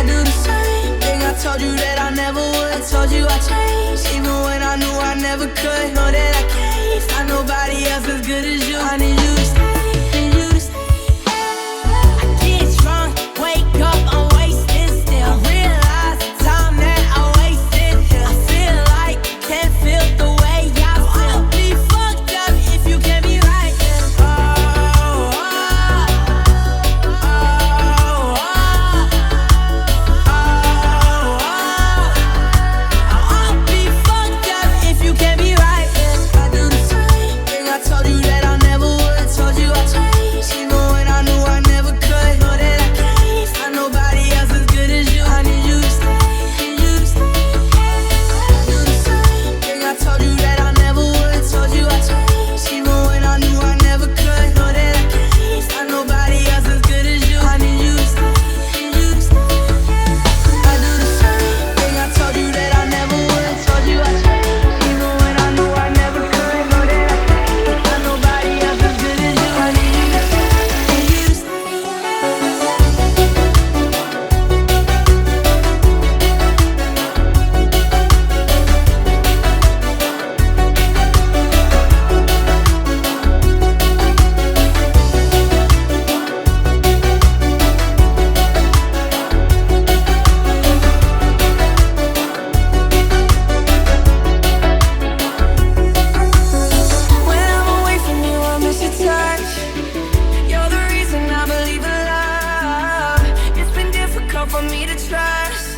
do the same thing I told you that I never would. I told you I changed, even when I knew I never could. Know that I can't find nobody else as good as you. I need you to stay, need you to stay. I get drunk, wake up, I'm wasted still. I realize the time that I wasted. I feel like you can't feel the way I feel. I'll be fucked up if you can't be right. I'll be fucked up if you can't be right. I do the same thing I told you that I never would. I told you I changed, even when I knew I never could. Know that I can't find nobody else as good as you. I need you to stay, need you to stay. I do the same thing I told you that I never would. I told you I changed, even when I knew I never could. Know that I can't find nobody else as good as you. I need you to stay, need you to stay. I do the same thing I told you that I never would. I told you I changed, even when I knew I never could. Know that I can't find nobody else as good as you. I need you to stay, need you to stay. When I'm away from you, I miss your touch. You're the reason I believe in love. It's been difficult for me to trust.